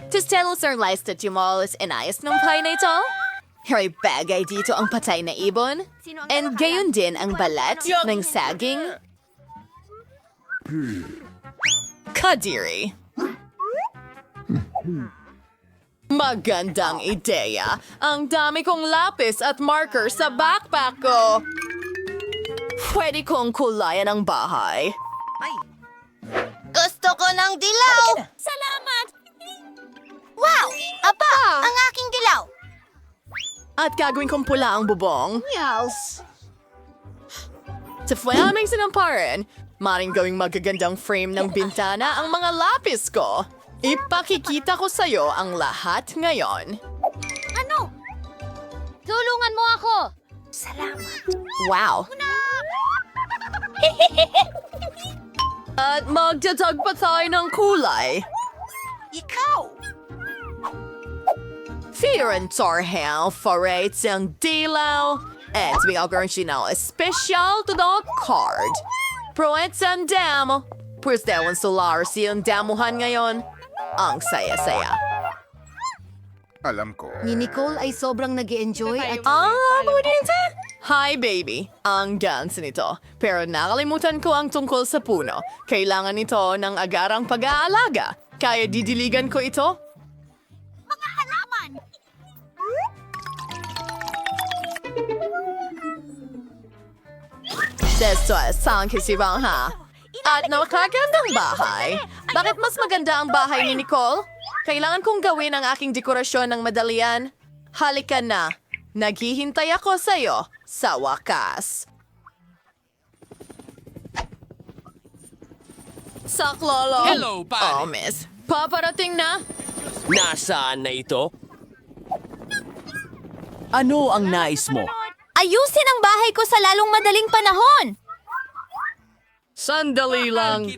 Tistelos are licensed tumulos inayos ng pay na ito? May bagay dito ang patay na ibon. And gayon din ang balat ng saging. Kadiri. Magandang ideya. Ang dami kong lapis at marker sa backpack ko. Pwede kong kulayan ang bahay. Gusto ko ng dilaw! Salamat! Wow! Aba, ang aking dilaw! At gagawin kong pula ang bubong. Yes! Sa flaming sinamparan, maring gawing magagandang frame ng bintana ang mga lapis ko. Ipakikita ko sa'yo ang lahat ngayon. Ano? Tulungan mo ako! Salamat! Wow! At magdadag pa tayo ng kulay. Ikaw! Fear and Torhel forates ang dilaw. At bigagawin siya na special to the card. Proets ang damo. Pues dawan solar siyang damuhan ngayon. Ang saya-saya. Alam ko. Ni Nicole ay sobrang nag-enjoy at... Budinte! Hi, baby. Ang gans nito. Pero nakalimutan ko ang tungkol sa puno. Kailangan nito ng agarang pag-aalaga. Kaya didiligan ko ito? Mga halaman! Desto sang kisibang ha. At nakakagandang bahay. Bakit mas maganda ang bahay ni Nicole? Kailangan kong gawin ang aking dekorasyon ng madalian. Halika na. Naghihintay ako sa'yo sa wakas. Saklolo. Hello, pare. Oh, miss. Paparating na. Nasaan na ito? Ano ang nais mo? Ayusin ang bahay ko sa lalong madaling panahon! Sandali lang.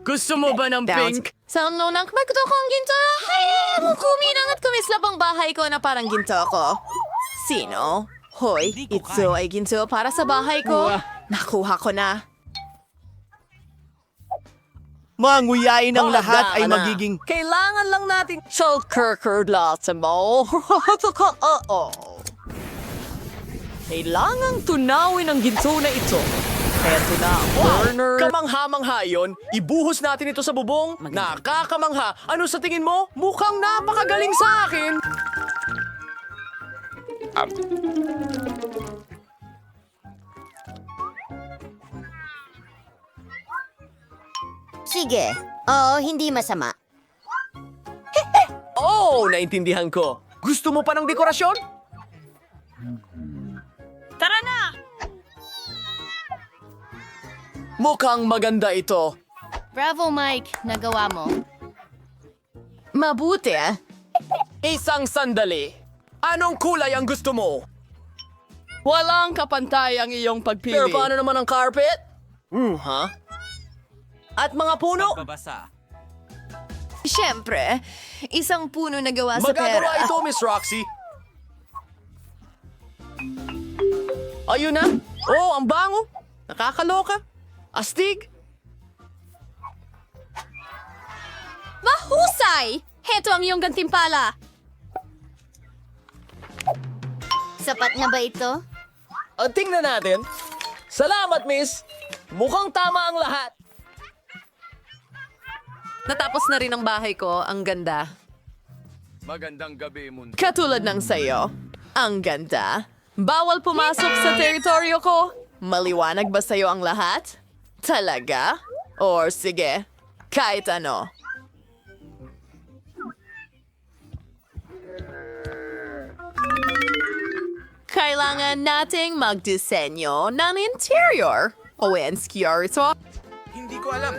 Gusto mo ba ng pink? Sa nunang magto kong ginto. Ay, kuminang at kumislap ang bahay ko na parang ginto ko. Sino? Hoy, ito ay ginto para sa bahay ko. Nakuha ko na. Manguyain ang lahat ay Handa ka na. magiging... Kailangan lang natin shulkerker mo. Kailangang tunawin ang ginto na ito. Eto na, Warner. Kamangha-mangha yun. Ibuhos natin ito sa bubong. Nakakamangha. Ano sa tingin mo? Mukhang napakagaling sa akin. Sige. Oo, hindi masama. Oh, naintindihan ko. Gusto mo pa ng dekorasyon? Tara na! Mukhang maganda ito. Bravo, Mike. Nagawa mo. Mabuti ah. Isang sandali. Anong kulay ang gusto mo? Walang kapantay ang iyong pagpili. Pero paano naman ang carpet? Ha? At mga puno? Siyempre, isang puno na gawa sa pera. Magagawa ito, Miss Roxy. Ayun na. Oh, ang bango. Nakakaloka. Astig. Mahusay! Heto ang iyong gantimpala. Sapat na ba ito? Tingnan natin. Salamat, Miss. Mukhang tama ang lahat. Natapos na rin ang bahay ko. Ang ganda. Magandang gabi, mundo. Katulad ng sayo. Ang ganda. Bawal pumasok sa teritoryo ko. Maliwanag ba sa'yo ang lahat? Talaga? Or sige, kahit ano. Kailangan nating magdisenyo ng interior. O insecure ito. Hindi ko alam.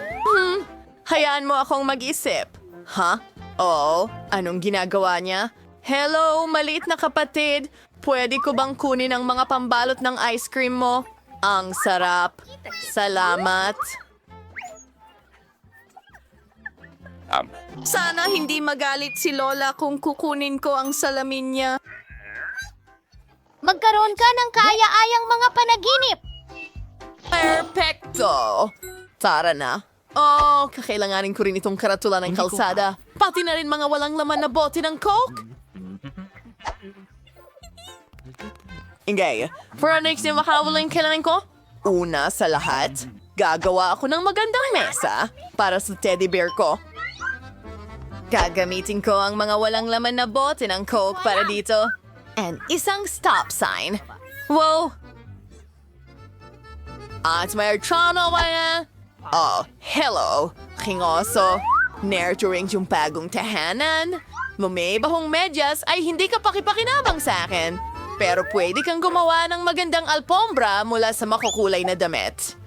Hayaan mo akong mag-isip. Ha? Oo, anong ginagawa niya? Hello, maliit na kapatid. Pwede ko bang kunin ang mga pambalot ng ice cream mo? Ang sarap. Salamat. Sana hindi magalit si Lola kung kukunin ko ang salamin niya. Magkaroon ka ng kaya-ayang mga panaginip! Perfecto! Tara na. Oh, kakailanganin ko rin itong karatulan ng kalsada. Pati na rin mga walang laman na bote ng Coke. Ingay, for our next na makawalan kailangan ko? Una sa lahat, gagawa ako ng magandang mesa para sa teddy bear ko. Gagamitin ko ang mga walang laman na bote ng Coke para dito. And isang stop sign. Wow! At may archano ba yan? Oh, hello, kingoso. Nurturing yung bagong tahanan. Bumibahong medyas ay hindi ka pakipakinabang sa akin. Pero pwede kang gumawa ng magandang alpombra mula sa makukulay na damit.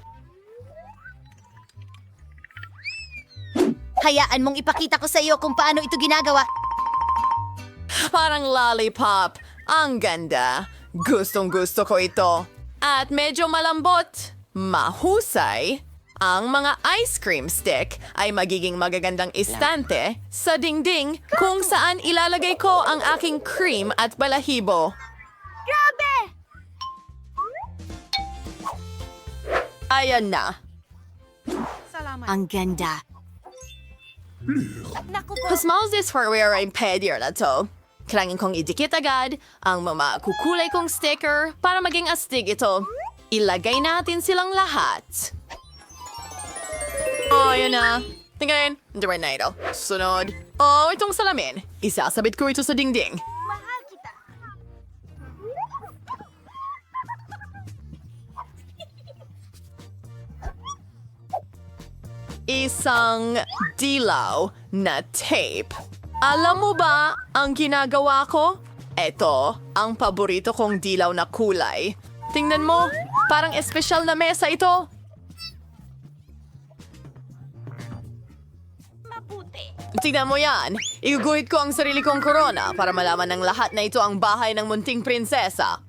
Hayaan mong ipakita ko sa iyo kung paano ito ginagawa. Parang lollipop. Ang ganda. Gustong gusto ko ito. At medyo malambot. Mahusay. Ang mga ice cream stick ay magiging magagandang istante sa dingding kung saan ilalagay ko ang aking cream at balahibo. Grabe! Ayan na. Ang ganda. Smells this for wear ang pedicure na to. Kailangan kong idikit agad ang mga kukulay kong sticker para maging astig ito. Ilagay natin silang lahat. Oh, yun na. Tingnan, hindi na ito. Sunod. Oh, itong salamin. Isasabit ko ito sa dingding. Isang dilaw na tape. Alam mo ba ang ginagawa ko? Ito ang paborito kong dilaw na kulay. Tingnan mo, parang espesyal na mesa ito. Tingnan mo yan. Iguguhit ko ang sarili kong korona para malaman ng lahat na ito ang bahay ng munting prinsesa.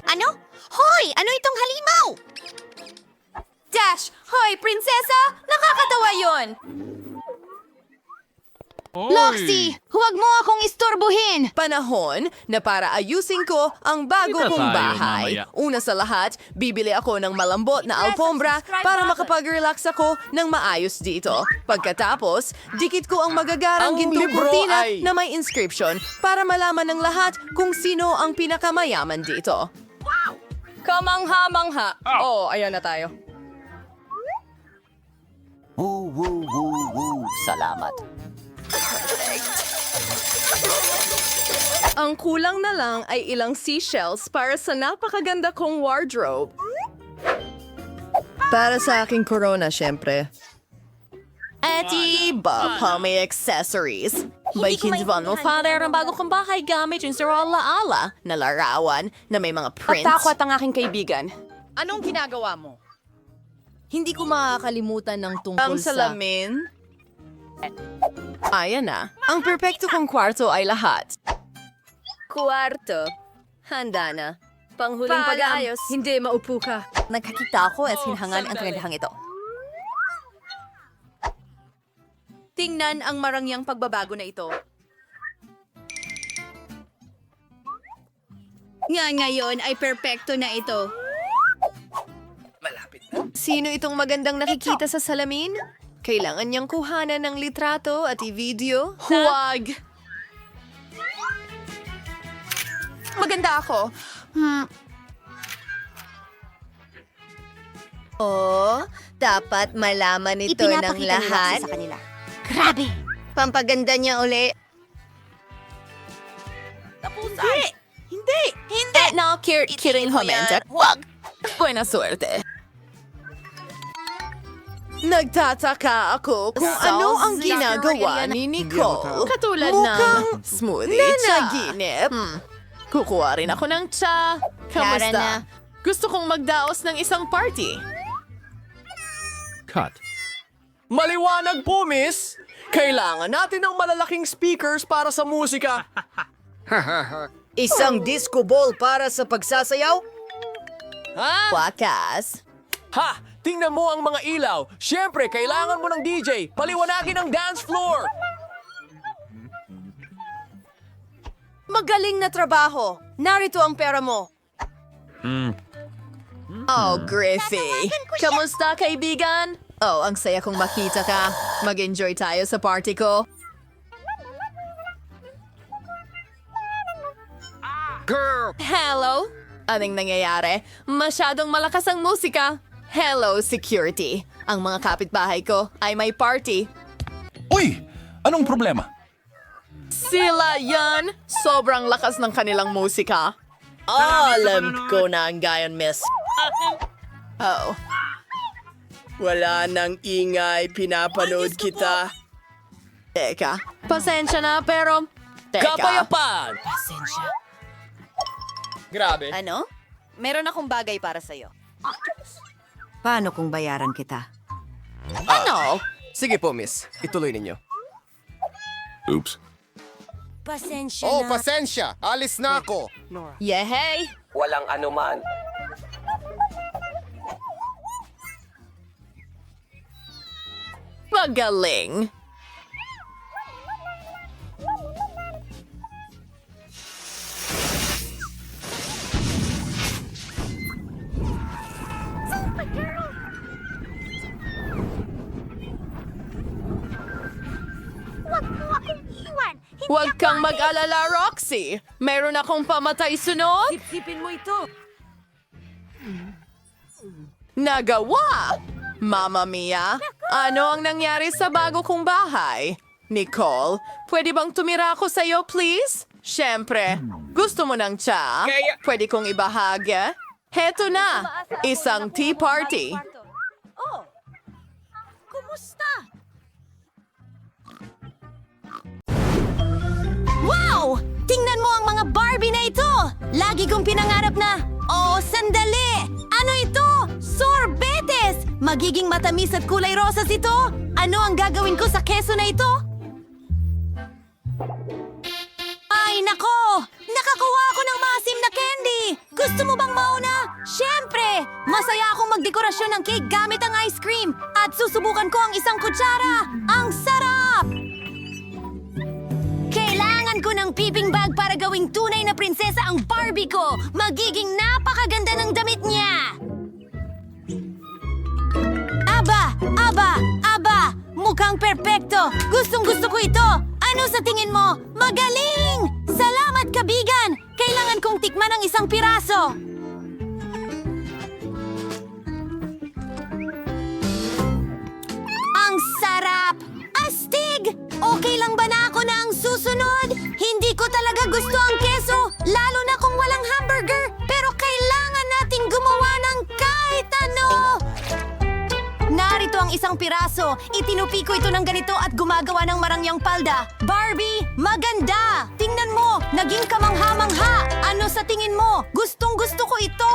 Ano? Hoy! Ano itong halimaw? Dash! Hoy, prinsesa! Nakakatawa yon! Loxy! Huwag mo akong istorbohin! Panahon na para ayusin ko ang bago Kita kong tayo bahay. mamaya. Una sa lahat, bibili ako ng malambot na alpombra para makapag-relax ako ng maayos dito. Pagkatapos, dikit ko ang magagarang Ang gintong libro kurtina ay- na may inscription para malaman ng lahat kung sino ang pinakamayaman dito. Kamangha-mangha. Oh, ayan na tayo. Salamat. Ang kulang na lang ay ilang seashells para sa napakaganda kong wardrobe. Para sa aking corona, syempre. At iba pa may accessories. By ko Kinsvan mo, maintindihan father, kung ang bago kong bahay gamit yung Sir Ala na larawan na may mga prints. ang aking kaibigan. Anong ginagawa mo? Hindi ko makakalimutan ng tungkol Ang salamin. Ayan na. Ang perpekto kong kwarto ay lahat. Kwarto. Handa na. Panghuling Paalam. pag-aayos. Hindi, maupo ka. Nagkakita ako at sinhangan ang kagandahang ito. Tingnan ang marangyang pagbabago na ito. Ngayon ay perpekto na ito. Sino itong magandang nakikita sa salamin? Kailangan niyang kuhanan ng litrato at i-video? Huwag! Maganda ako. Oh, dapat malaman ito ng Ipinapakita ni lahat. Roxy sa kanila. Grabe! Pampaganda niya uli. Hindi! No, kiring homenta. Huwag! Buena suerte. Nagtataka ako kung ano ang ginagawa ni Nicole. Katulad ng smoothie naginip. Kukuha rin ako ng tsa. Clara Kamusta? na. Gusto kong magdaos ng isang party. Cut. Maliwanag po, miss! Kailangan natin ng malalaking speakers para sa musika. Isang disco ball para sa pagsasayaw? Ha? Wakas. Ha! Tingnan mo ang mga ilaw. Siyempre, kailangan mo ng DJ. Paliwanagin ang dance floor. Magaling na trabaho. Narito ang pera mo. Oh, Griffey. Kamusta, kaibigan? Oh, ang saya kong makita ka. Mag-enjoy tayo sa party ko. Girl! Hello? Anong nangyayari? Masyadong malakas ang musika. Hello, security. Ang mga kapitbahay ko ay may party. Uy! Anong problema? Sila yan! Sobrang lakas ng kanilang musika. Alam ko na ang gayon, miss. Oh, Wala nang ingay, pinapanood kita. teka. Pasensya na, pero... Teka. Kapayapaan! Grabe. Ano? Meron akong bagay para sa'yo. Paano kung bayaran kita? Ano? Sige po, miss. Ituloy ninyo. Oops. Pasensya Oh, na. pasensya. Alis na ako. Yehey! Walang anuman. Magaling! Huwag kang mag-alala, Roxy. Meron akong pamatay sunod. Sipsipin mo ito. Nagawa! Mama Mia, ano ang nangyari sa bago kong bahay? Nicole, pwede bang tumira ako sa'yo, please? Siyempre, gusto mo ng tsa? Pwede kong ibahagi? Heto na, isang tea party. Oh, kumusta? Wow! Tingnan mo ang mga Barbie na ito! Lagi kong pinangarap na... Oh, sandali! Ano ito? Sorbetes! Magiging matamis at kulay rosas ito? Ano ang gagawin ko sa keso na ito? Ay, nako! Nakakuha ako ng maasim na candy! Gusto mo bang mauna? Siyempre! Masaya akong magdekorasyon ng cake gamit ang ice cream at susubukan ko ang isang kutsara! Ang sarap! Kailangan ko ng piping bag para gawing tunay na prinsesa ang Barbie ko! Magiging napakaganda ng damit niya! Aba! Aba! Aba! Mukhang perpekto! Gustong-gusto ko ito! Ano sa tingin mo? Magaling! Salamat, kabigan! Kailangan kong tikman ang isang piraso! Ang sarap! Astig! Okay lang ba na ako na ang susunod? Hindi ko talaga gusto ang keso, lalo na kung walang hamburger. Pero kailangan nating gumawa ng kahit ano! Narito ang isang piraso. Itinupi ko ito ng ganito at gumagawa ng marangyang palda. Barbie, maganda! Tingnan mo, naging kamangha-mangha. Ano sa tingin mo? Gustong-gusto ko ito!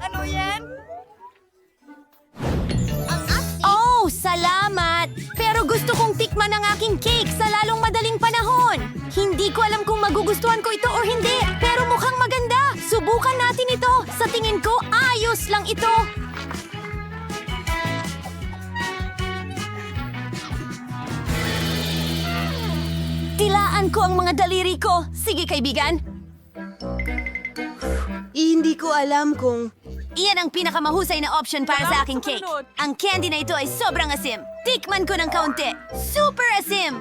Ano yan? Oh, salamat! Pero gusto kong tikman ang aking cake sa lalong madaling panahon. Hindi ko alam kung magugustuhan ko ito o hindi, pero mukhang maganda. Subukan natin ito. Sa tingin ko, ayos lang ito. Tilaan ko ang mga daliri ko. Sige, kaibigan. Hindi ko alam kung... Iyan ang pinakamahusay na option para sa aking cake. Ang candy na ito ay sobrang asim. Tikman ko ng kaunti. Super asim!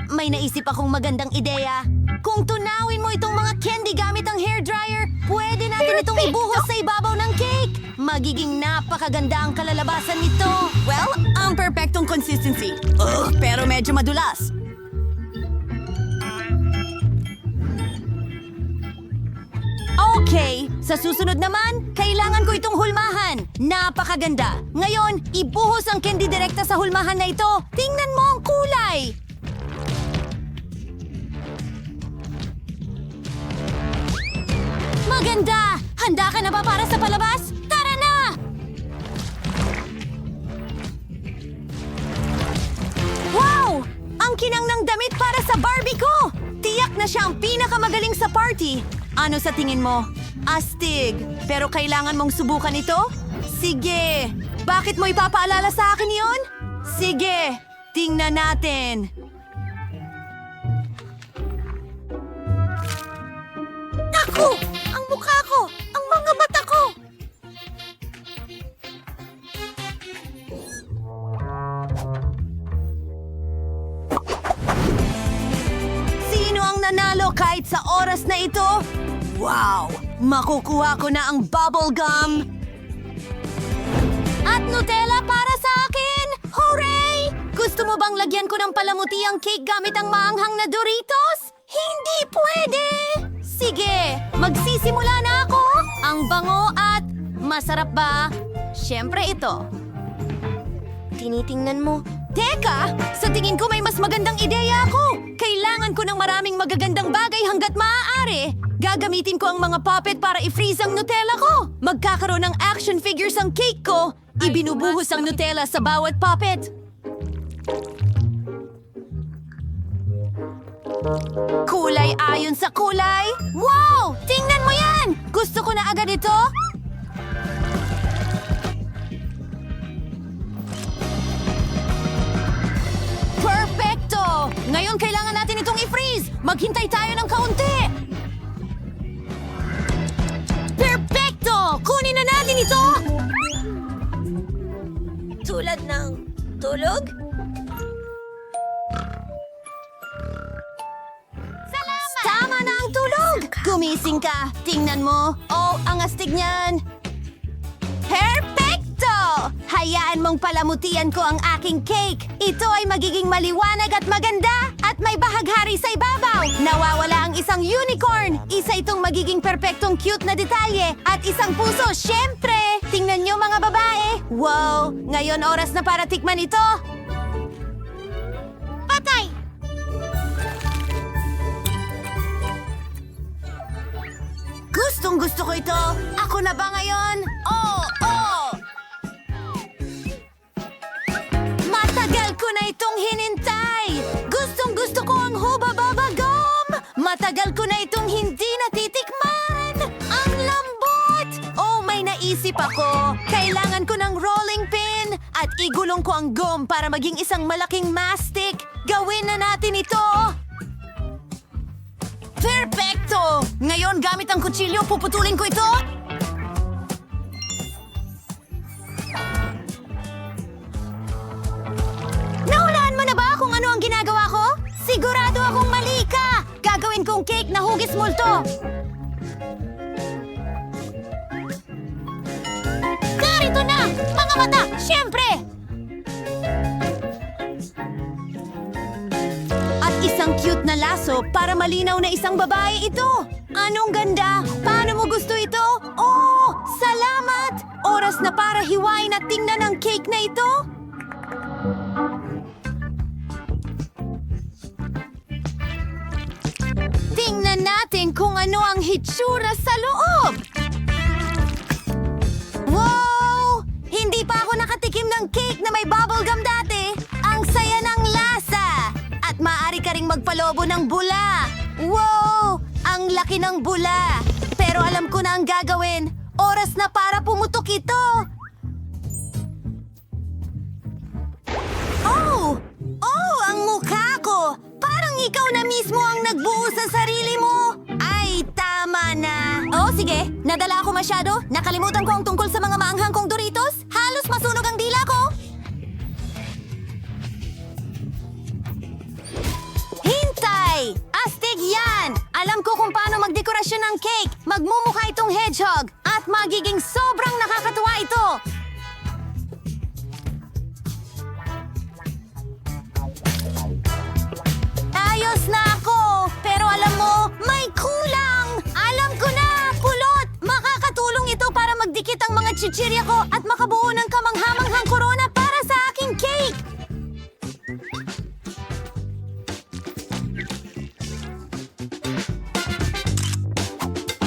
May naisip akong magandang ideya. Kung tunawin mo itong mga candy gamit ang hairdryer, pwede natin itong ibuhos sa ibabaw ng cake. Magiging napakaganda ang kalalabasan nito. Well, ang perfectong consistency. Pero medyo madulas. Okay, sa susunod naman, kailangan ko itong hulmahan. Napakaganda. Ngayon, ibuhos ang candy direkta sa hulmahan na ito. Tingnan mo ang kulay. Maganda! Handa ka na ba para sa palabas? Tara na! Wow! Ang kinang ng damit para sa Barbie ko! Tiyak na siya ang pinakamagaling sa party. Ano sa tingin mo? Astig. Pero kailangan mong subukan ito? Sige. Bakit mo ipapaalala sa akin yon? Sige. Tingnan natin. Makukuha ko na ang bubble gum. At Nutella para sa akin! Hooray! Gusto mo bang lagyan ko ng palamuti ang cake gamit ang maanghang na Doritos? Hindi pwede! Sige, magsisimula na ako. Ang bango at masarap ba? Siyempre ito. Tinitingnan mo. Teka! Sa tingin ko may mas magandang ideya ako. Kailangan ko ng maraming magagandang bagay hanggat maaari. Gagamitin ko ang mga puppet para i-freeze ang Nutella ko. Magkakaroon ng action figures ang cake ko. Ibinubuhos ang Nutella sa bawat puppet. Kulay ayon sa kulay. Wow! Tingnan mo yan! Gusto ko na agad ito. Perfecto! Ngayon kailangan natin itong i-freeze. Maghintay tayo ng kaunti. Perfecto! Kunin na natin ito! Tulad ng tulog? Salamat! Tama na ang tulog! Gumising ka. Tingnan mo. Oh, ang astig niyan. Perfecto! Hayaan mong palamutian ko ang aking cake. Ito ay magiging maliwanag at maganda at may bahaghari sa ibabaw. Nawawala ang isang unicorn. Isa itong magiging perpektong cute na detalye at isang puso, syempre. Tingnan nyo mga babae. Wow! Ngayon oras na para tikman ito. Patay! Gustong gusto ko ito. Ako na ba ngayon? Oh! Matagal ko na itong hinintay. Gustong gusto ko ang Hubba Bubba Gum. Matagal ko na itong hindi natitikman. Ang lambot! Oh, may naisip ako. Kailangan ko ng rolling pin at igulong ko ang gum para maging isang malaking mastic. Gawin na natin ito. Perfecto! Ngayon, gamit ang kutsilyo, puputulin ko ito. Nahulaan mo na ba kung ano ang ginagawa ko? Sigurado akong mali ka! Gagawin kong cake na hugis multo. Narito na! Mga mata! Siyempre! At isang cute na laso para malinaw na isang babae ito. Anong ganda! Paano mo gusto ito? Oh! Salamat! Oras na para hiwain at tingnan ang cake na ito. Tingnan natin kung ano ang hitsura sa loob. Wow! Hindi pa ako nakatikim ng cake na may bubblegum dati. Ang saya ng lasa. At maaari ka ring magpalobo ng bula. Wow! Ang laki ng bula. Pero alam ko na ang gagawin. Oras na para pumutok ito. Oh! Oh, ang mukha ko! Parang ikaw na mismo ang nagbuo sa sarili mo! Ay, tama na! Oh, sige. Nadala ako masyado. Nakalimutan ko ang tungkol sa mga maanghang kong Doritos. Halos masunog ang dila ko. Hintay! Astig yan! Alam ko kung paano magdekorasyon ng cake. Magmumukha itong hedgehog. At magiging sobrang nakakatuwa ito. Ayos na ako! Pero alam mo, may kulang! Alam ko na! Pulot! Makakatulong ito para magdikit ang mga chichirya ko at makabuo ng kamanghamanghang korona para sa aking cake!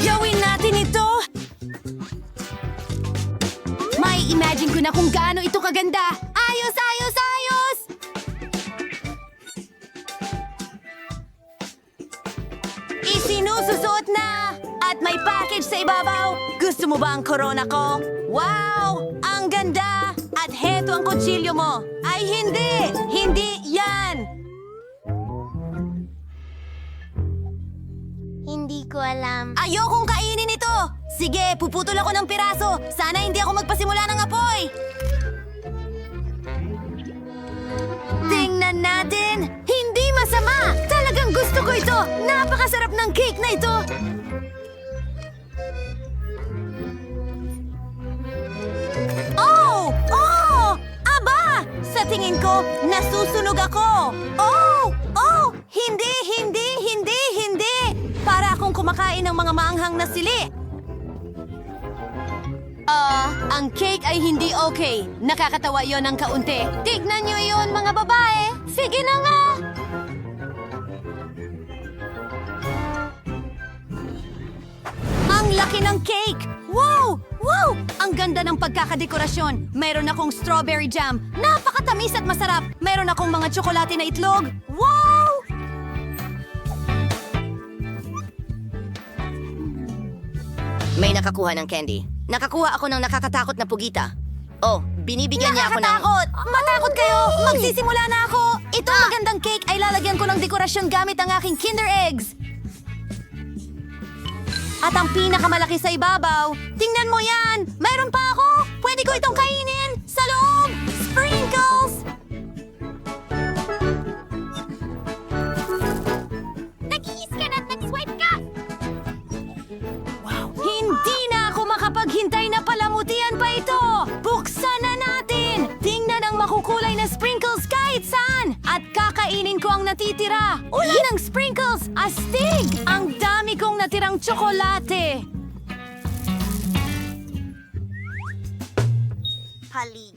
Gawin natin ito! May imagine ko na kung gaano ito kaganda! Ayos! Ayos! Ayos! Isinususot na! At may package sa ibabaw! Gusto mo ba ang corona ko? Wow! Ang ganda! At heto ang kutsilyo mo! Ay hindi! Hindi yan! Hindi ko alam. Ayokong kainin ito! Sige, puputol ako ng piraso! Sana hindi ako magpasimula ng apoy! Tingnan natin! Hindi masama! Talagang gusto ko ito! Napakasarap ng cake na ito! tingin ko, nasusunog ako! Oh! Oh! Hindi! Hindi! Hindi! Hindi! Para akong kumakain ng mga maanghang na sili! Ang cake ay hindi okay. Nakakatawa yon ng kaunti. Tignan nyo yon, mga babae! Sige na nga! Ang laki ng cake! Wow! Wow! Ang ganda ng pagkakadekorasyon. Mayroon akong strawberry jam. Napakatamis at masarap. Mayroon akong mga tsokolate na itlog. Wow! May nakakuha ng candy. Nakakuha ako ng nakakatakot na pugita. Oh, binibigyan niya ako ng... Nakakatakot! Matakot kayo! Magsisimula na ako! Itong magandang cake ay lalagyan ko ng dekorasyon gamit ang aking Kinder Eggs. At ang pinakamalaki sa ibabaw, tingnan mo yan! Mayroon pa ako! Pwede ko itong kainin! Sa loob! Sprinkles! Nag-iis ka na at nag-swipe ka! Hindi na ako makapaghintay na palamutian pa ito! Buksan na natin! Tingnan ang makukulay na sprinkles kahit saan! At kakainin ko ang natitira! Ulan ng sprinkles! Astig! Ang dami kong natirang tsokolate!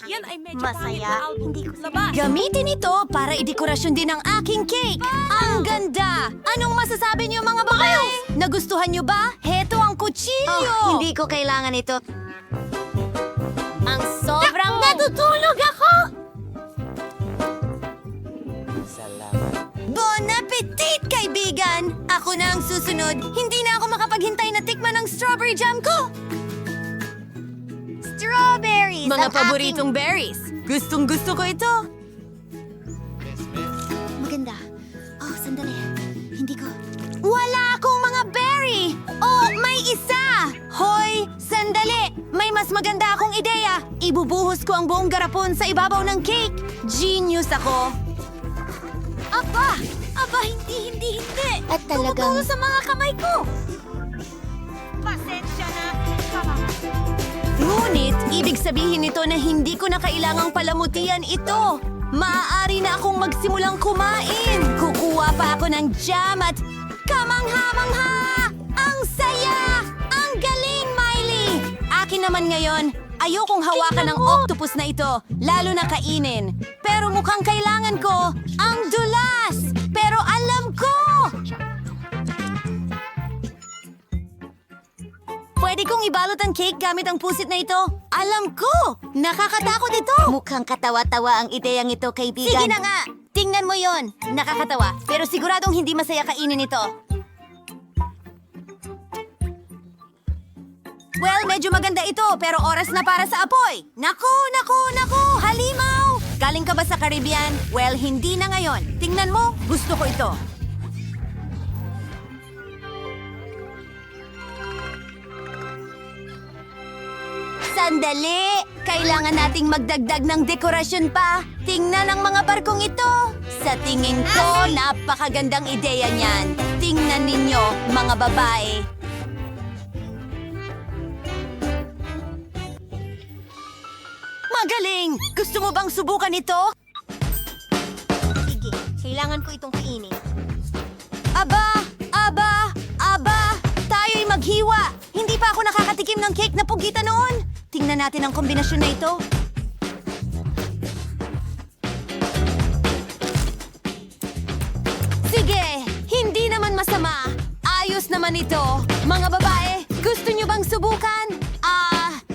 Yan ay medyo masaya. Hindi ko gamitin ito para idekorasyon din ang aking cake. Ang ganda! Anong masasabi niyo mga babae? Nagustuhan niyo ba? Heto ang kutsilyo! Hindi ko kailangan ito. Ang sobrang... Natutulog ako! Bon appetit, kaibigan! Ako na ang susunod. Hindi na ako makapaghintay na tikman ang strawberry jam ko! Strawberries! Mga ang paboritong berries. Gustong-gusto ko ito. Maganda. Oh, sandali. Hindi ko... Wala akong mga berry! Oh, may isa! Hoy, sandali! May mas maganda akong ideya. Ibubuhos ko ang buong garapon sa ibabaw ng cake. Genius ako. Aba! Aba, hindi! At talagang... Tumutulo sa mga kamay ko! Pasensya na. Ngunit, ibig sabihin nito na hindi ko na kailangang palamutian ito. Maaari na akong magsimulang kumain. Kukuha pa ako ng jam at kamangha-mangha! Ang saya! Ang galing, Miley! Akin naman ngayon, ayokong hawakan ng octopus na ito, lalo na kainin. Pero mukhang kailangan ko ang dulas! Pero alam ko! Pwede kong ibalot ang cake gamit ang pusit na ito. Alam ko! Nakakatakot ito! Mukhang katawa-tawa ang ideyang ito, kaibigan. Sige na nga! Tingnan mo yon. Nakakatawa, pero siguradong hindi masaya kainin ito. Well, medyo maganda ito, pero oras na para sa apoy. Naku! Halimaw! Galing ka ba sa Caribbean? Well, hindi na ngayon. Tingnan mo, gusto ko ito. Sandali! Kailangan nating magdagdag ng dekorasyon pa. Tingnan ang mga barkong ito. Sa tingin ko, napakagandang ideya niyan. Tingnan ninyo, mga babae. Magaling! Gusto mo bang subukan ito? Sige, kailangan ko itong kainin. Aba! Tayo'y maghiwa! Hindi pa ako nakakatikim ng cake na pugita noon. Tingnan natin ang kombinasyon na ito. Sige, hindi naman masama. Ayos naman ito. Mga babae, gusto nyo bang subukan?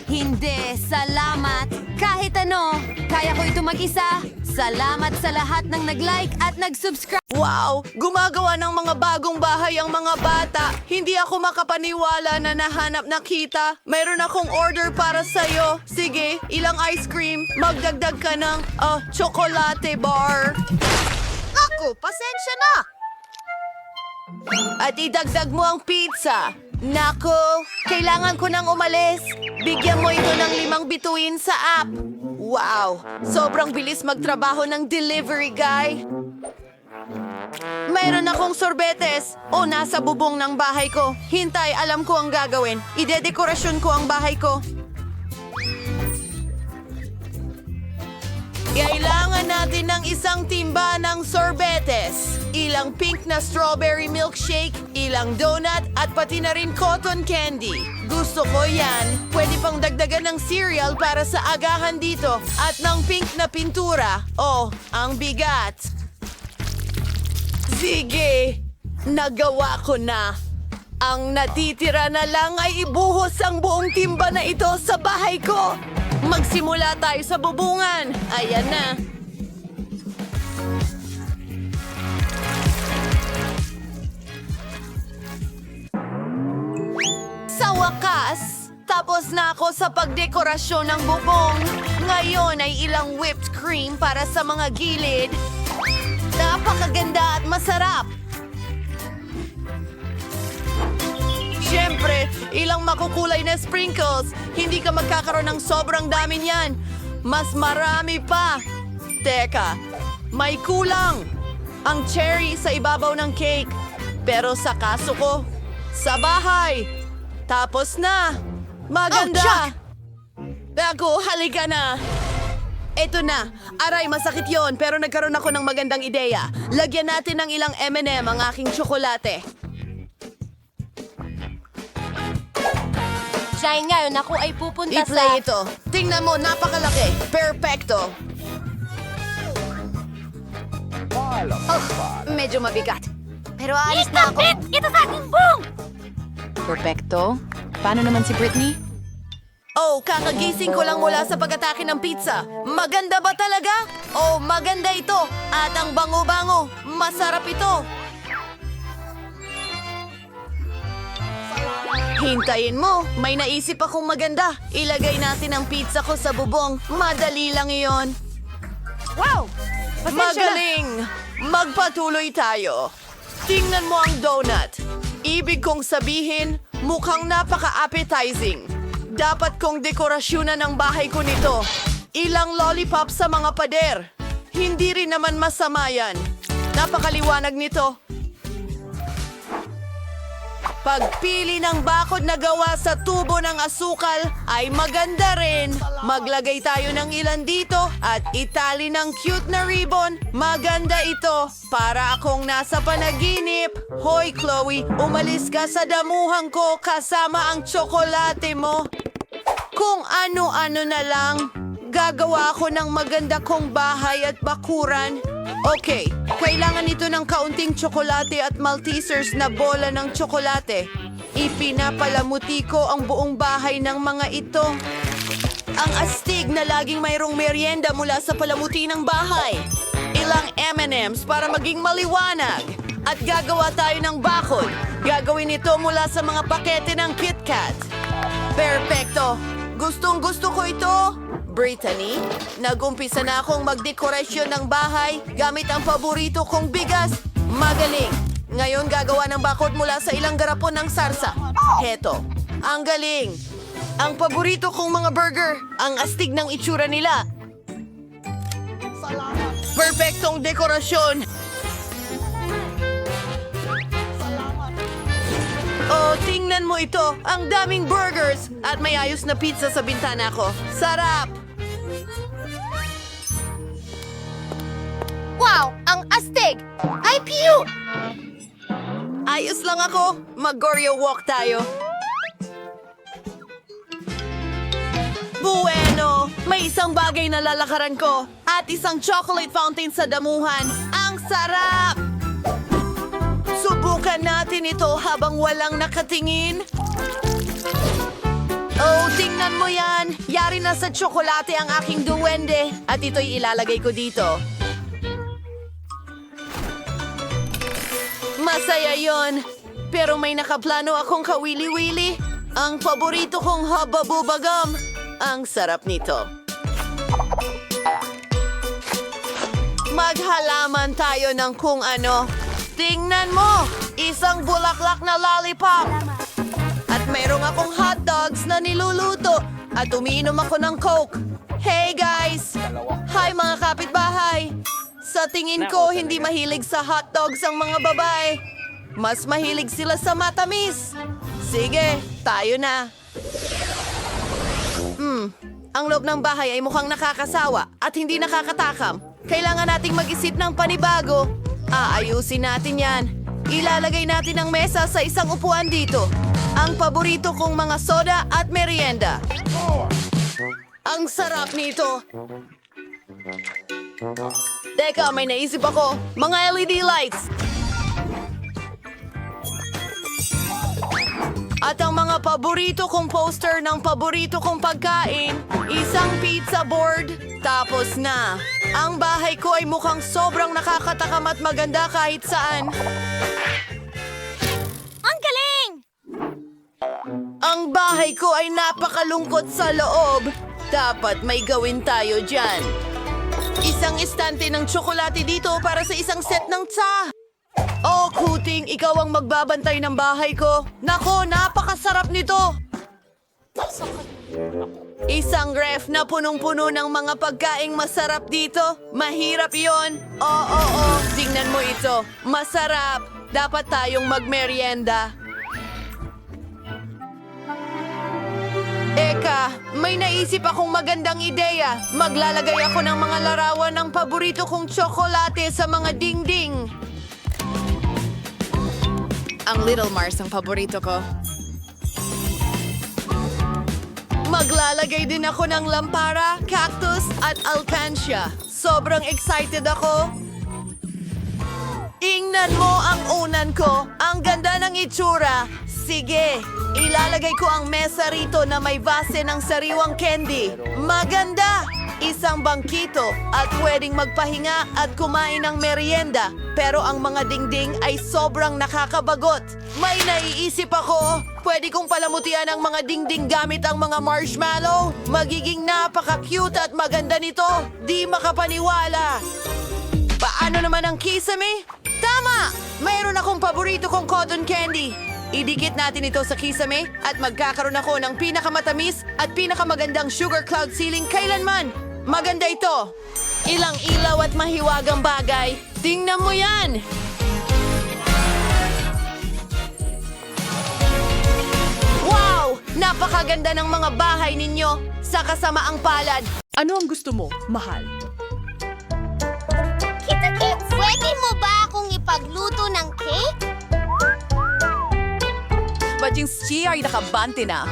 Hindi. Salamat. Kahit ano, kaya ko ito mag-isa. Salamat sa lahat ng nag-like at nag-subscribe. Wow! Gumagawa ng mga bagong bahay ang mga bata. Hindi ako makapaniwala na nahanap na kita. Mayroon akong order para sa'yo. Sige, ilang ice cream. Magdagdag ka ng chocolate bar. Ako, pasensya na! At idagdag mo ang pizza. Nako, kailangan ko nang umalis. Bigyan mo ito ng 5 bituin sa app. Wow, sobrang bilis magtrabaho ng delivery guy. Mayroon akong sorbetes. O, nasa bubong ng bahay ko. Hintay, alam ko ang gagawin. Idedekorasyon ko ang bahay ko. Kailangan natin ng isang timba ng sorbetes, ilang pink na strawberry milkshake, ilang donut at pati na rin cotton candy. Gusto ko yan. Pwede pang dagdagan ng cereal para sa agahan dito at ng pink na pintura. Oh, ang bigat. Sige, nagawa ko na. Ang natitira na lang ay ibuhos ang buong timba na ito sa bahay ko. Magsimula tayo sa bubungan. Ayan na. Sa wakas, tapos na ako sa pagdekorasyon ng bubong. Ngayon ay ilang whipped cream para sa mga gilid. Napakaganda at masarap. Siyempre, ilang makukulay na sprinkles. Hindi ka magkakaroon ng sobrang dami niyan. Mas marami pa. Teka, may kulang. Ang cherry sa ibabaw ng cake. Pero sa kaso ko, sa bahay. Tapos na. Maganda. Ako, halika na. Eto na. Aray, masakit yon pero nagkaroon ako ng magandang ideya. Lagyan natin ng ilang M&M ang aking tsokolate. Dahil ngayon ako ay pupunta I-play ito. Tingnan mo, napakalaki. Perfecto. Medyo mabigat. Pero alis na ako. Ito sa aking buong! Perfecto. Paano naman si Britney? Oh, kakagising ko lang mula sa pag-atake ng pizza. Maganda ba talaga? Oh, maganda ito. At ang bango-bango. Masarap ito. Hintayin mo. May naisip akong maganda. Ilagay natin ang pizza ko sa bubong. Madali lang iyon. Wow! Magaling! Magpatuloy tayo. Tingnan mo ang donut. Ibig kong sabihin, mukhang napaka-appetizing. Dapat kong dekorasyonan ang bahay ko nito. Ilang lollipop sa mga pader. Hindi rin naman masama yan. Napakaliwanag nito. Pagpili ng bakod na gawa sa tubo ng asukal ay maganda rin. Maglagay tayo ng ilan dito at itali ng cute na ribbon. Maganda ito. Para akong nasa panaginip. Hoy, Chloe, umalis ka sa damuhan ko kasama ang tsokolate mo. Kung ano-ano na lang, gagawa ako ng maganda kong bahay at bakuran. Okay, kailangan ito ng kaunting tsokolate at Maltesers na bola ng tsokolate. Ipinapalamuti ko ang buong bahay ng mga ito. Ang astig na laging mayroong merienda mula sa palamuti ng bahay. Ilang M&Ms para maging maliwanag. At gagawa tayo ng bakod. Gagawin ito mula sa mga pakete ng KitKat. Perfecto! Gustong-gusto ko ito. Brittany, nag-umpisa na akong magdekorasyon ng bahay gamit ang paborito kong bigas. Magaling! Ngayon gagawa ng bakod mula sa ilang garapon ng sarsa. Heto, ang galing! Ang paborito kong mga burger, ang astig ng itsura nila. Perfectong dekorasyon! Oh, tingnan mo ito! Ang daming burgers! At may ayos na pizza sa bintana ko. Sarap! Wow! Ang astig! Ay, pew! Ayos lang ako. Mag-Goryo walk tayo. Bueno! May isang bagay na lalakaran ko. At isang chocolate fountain sa damuhan. Ang sarap! Subukan natin ito habang walang nakatingin. Oh, tingnan mo yan. Yari na sa tsokolate ang aking duwende. At ito'y ilalagay ko dito. Masaya yon. Pero may nakaplano akong kawili-wili. Ang paborito kong hababubagam. Ang sarap nito. Maghalaman tayo ng kung ano. Tingnan mo! Isang bulaklak na lollipop. At mayroong akong hot dogs na niluluto. At umiinom ako ng Coke. Hey guys! Hi mga kapitbahay! Sa tingin ko, hindi mahilig sa hot dogs ang mga babae. Mas mahilig sila sa matamis. Sige, tayo na. Ang loob ng bahay ay mukhang nakakasawa at hindi nakakatakam. Kailangan nating mag-isip ng panibago. Aayusin natin yan. Ilalagay natin ang mesa sa isang upuan dito. Ang paborito kong mga soda at merienda. Ang sarap nito. Teka, may naisip ako. Mga LED lights. At ang mga paborito kong poster ng paborito kong pagkain, isang pizza board, tapos na. Ang bahay ko ay mukhang sobrang nakakatakam at maganda kahit saan. Ang galing! Ang bahay ko ay napakalungkot sa loob. Dapat may gawin tayo dyan. Isang istante ng tsokolate dito para sa isang set ng tsa. Oh, Kuting, ikaw ang magbabantay ng bahay ko. Nako, napakasarap nito. Isang ref na punong-puno ng mga pagkaing masarap dito. Mahirap yon. Oo, tingnan mo ito. Masarap. Dapat tayong magmerienda. Eka, may naisip akong magandang ideya. Maglalagay ako ng mga larawan ng paborito kong tsokolate sa mga dingding. Ang Little Mars ang paborito ko. Maglalagay din ako ng lampara, cactus at alcancia. Sobrang excited ako. Ingnan mo ang unan ko. Ang ganda ng itsura. Sige, ilalagay ko ang mesa rito na may base ng sariwang candy. Maganda! Isang bangkito at pwedeng magpahinga at kumain ng merienda. Pero ang mga dingding ay sobrang nakakabagot. May naiisip ako. Pwede kong palamutian ang mga dingding gamit ang mga marshmallow. Magiging napaka-cute at maganda nito. Di makapaniwala. Paano naman ang kisame? Tama! Mayroon akong paborito kong cotton candy. Idikit natin ito sa kisame at magkakaroon ako ng pinakamatamis at pinakamagandang sugar cloud ceiling kailanman. Maganda ito. Ilang ilaw at mahiwagang bagay. Tingnan mo yan! Wow! Napakaganda ng mga bahay ninyo sa kasamaang palad. Ano ang gusto mo, mahal? Kita-kits, pwede mo ba akong ipagluto ng cake? But yung siya ay nakabante na.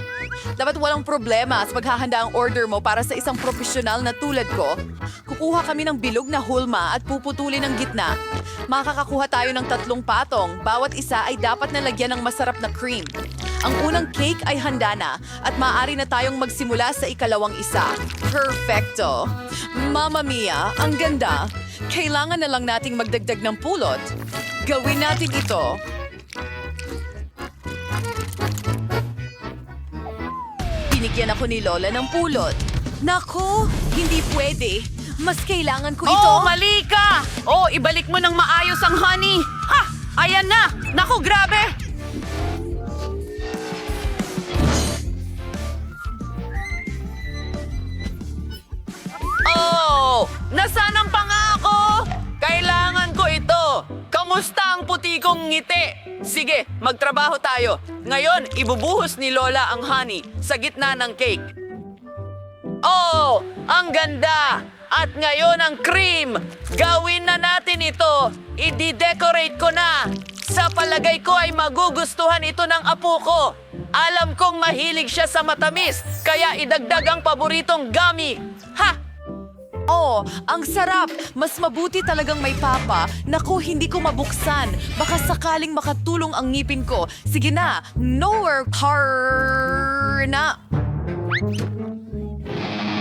Dapat walang problema sa paghahanda ang order mo para sa isang profesional na tulad ko. Kukuha kami ng bilog na hulma at puputulin ang gitna. Makakakuha tayo ng 3 patong. Bawat isa ay dapat nalagyan ng masarap na cream. Ang unang cake ay handa na at maaari na tayong magsimula sa ikalawang isa. Perfecto! Mamma mia, ang ganda! Kailangan na lang nating magdagdag ng pulot. Gawin natin ito. Binigyan ako ni Lola ng pulot. Nako, hindi pwede. Mas kailangan ko ito. Oh, mali ka! Oh, ibalik mo ng maayos ang honey. Ha! Ayan na! Naku, grabe! Oh! Nasaan ang pangako? Kailangan ko ito. Kamusta ang puti kong ngiti? Sige, magtrabaho tayo. Ngayon, ibubuhos ni Lola ang honey sa gitna ng cake. Oh! Ang ganda! At ngayon ang cream! Gawin na natin ito! I-decorate ko na! Sa palagay ko ay magugustuhan ito ng apo ko. Alam kong mahilig siya sa matamis, kaya idagdag ang paboritong gummy. Ha! Oh, ang sarap! Mas mabuti talagang may papa. Naku, hindi ko mabuksan. Baka sakaling makatulong ang ngipin ko. Sige na, nowhere car na.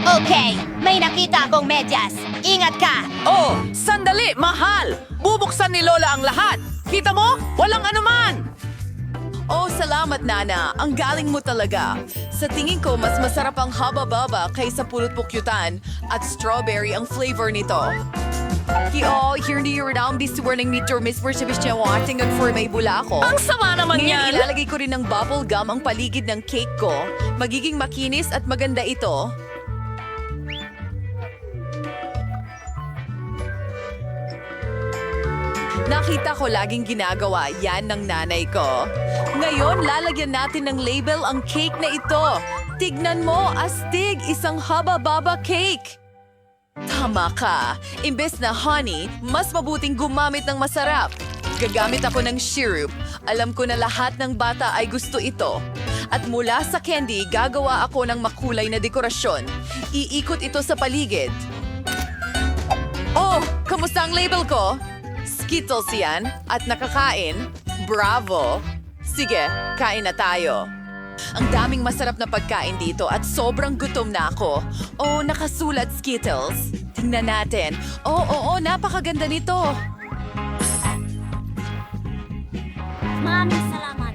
Okay, may nakita akong medyas. Ingat ka! Oh, sandali, mahal! Bubuksan ni Lola ang lahat. Kita mo? Walang anuman! Oh, salamat, Nana. Ang galing mo talaga. Sa tingin ko, mas masarap ang haba-baba kaysa pulot pukyutan at strawberry ang flavor nito. Hindi rin this warning meet your miss for siya watching for may bula ko. Ang sama naman Ngayon, yan! ilalagay ko rin ng bubble gum ang paligid ng cake ko. Magiging makinis at maganda ito. Nakita ko laging ginagawa yan ng nanay ko. Ngayon, lalagyan natin ng label ang cake na ito. Tignan mo, astig, isang haba-baba cake. Tama ka. Imbes na honey, mas mabuting gumamit ng masarap. Gagamit ako ng syrup. Alam ko na lahat ng bata ay gusto ito. At mula sa candy, gagawa ako ng makulay na dekorasyon. Iikot ito sa paligid. Oh, kamusta ang label ko? Skittles yan at nakakain. Bravo! Sige, kain na tayo. Ang daming masarap na pagkain dito at sobrang gutom na ako. Oh, nakasulat Skittles. Tingnan natin. Oo, napakaganda nito. Maraming salamat.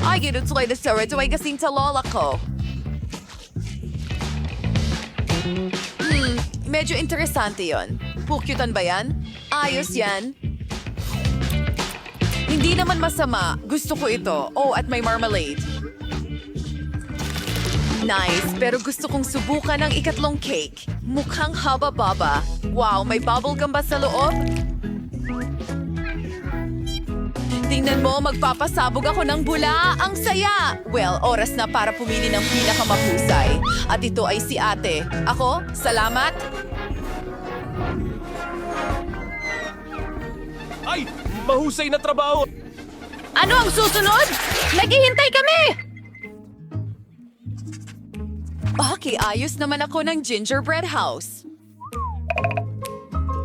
Ay, ginutuloy na sa ito ay kasing sa lola ko. Medyo interesante yon. Pukyutan ba yan? Ayos yan. Hindi naman masama. Gusto ko ito. Oh, at may marmalade. Nice, pero gusto kong subukan ang ikatlong cake. Mukhang haba-baba. Wow, may bubblegum ba sa loob? Tingnan mo, magpapasabog ako ng bula. Ang saya! Well, oras na para pumili ng pinakamahusay. At ito ay si ate. Ako, salamat. Ay! Mahusay na trabaho! Ano ang susunod? Naghihintay kami! Okay, ayos naman ako ng gingerbread house.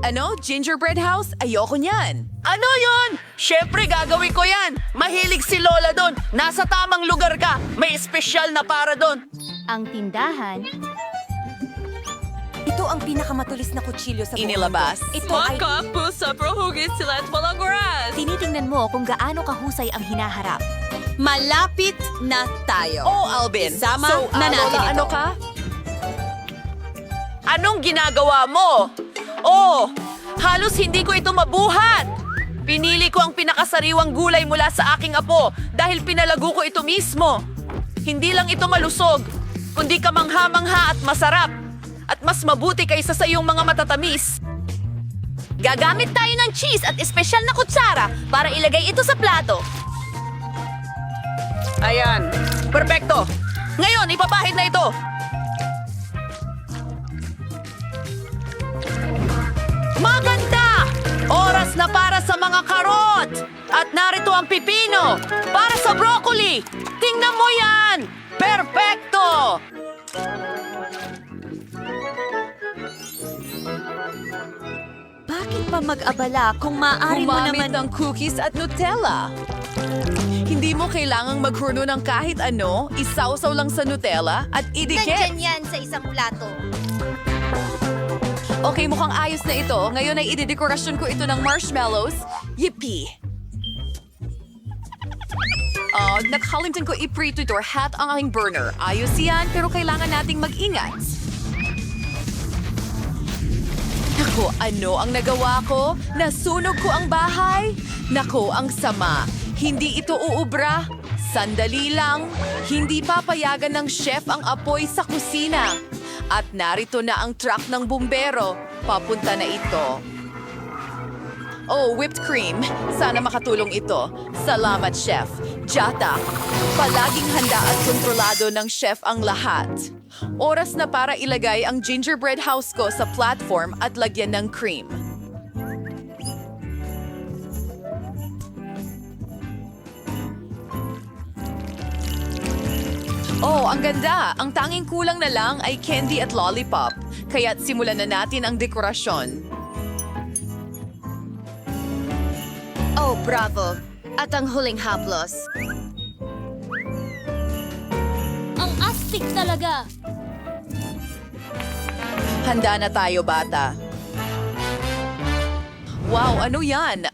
Ano? Gingerbread house? Ayoko niyan. Ano yon? Siyempre gagawin ko yan. Mahilig si Lola doon. Nasa tamang lugar ka. May espesyal na para doon. Ang tindahan. Ito ang pinakamatulis na kutsilyo sa buong Inilabas. mundo. Ito ay... Tinitingnan mo kung gaano kahusay ang hinaharap. Malapit na tayo. Oh, Alvin. Isama so, na natin Lola, ito. ano ka? Anong ginagawa mo? Oh, halos hindi ko ito mabuhat. Pinili ko ang pinakasariwang gulay mula sa aking apo dahil pinalago ko ito mismo. Hindi lang ito malusog, kundi kamangha-mangha at masarap. At mas mabuti kaysa sa iyong mga matatamis. Gagamit tayo ng cheese at espesyal na kutsara para ilagay ito sa plato. Ayan, perfecto. Ngayon, ipapahid na ito. Maganda! Oras na para sa mga karot! At narito ang pipino para sa broccoli! Tingnan mo yan! Perfecto! Bakit pa mag-abala kung maaari mo Gumamit naman... ng cookies at Nutella. Hindi mo kailangang maghuno ng kahit ano, isawsaw lang sa Nutella at idikit. yan sa isang plato. Okay, mukhang ayos na ito. Ngayon ay idedekorasyon ko ito ng marshmallows. Yippee! Nakalimutan ko i-preheat or hat ang aking burner. Ayos yan, pero kailangan nating mag-ingat. Naku, ano ang nagawa ko? Nasunog ko ang bahay? Naku, ang sama. Hindi ito uubra. Sandali lang. Hindi papayagan ng chef ang apoy sa kusina. At narito na ang truck ng bumbero. Papunta na ito. Oh, whipped cream. Sana makatulong ito. Salamat, chef. Jata, palaging handa at kontrolado ng chef ang lahat. Oras na para ilagay ang gingerbread house ko sa platform at lagyan ng cream. Oh, ang ganda! Ang tanging kulang na lang ay candy at lollipop. Kaya't simulan na natin ang dekorasyon. Oh, bravo. At ang huling haplos. Ang astig talaga. Handa na tayo, bata. Wow, ano yan?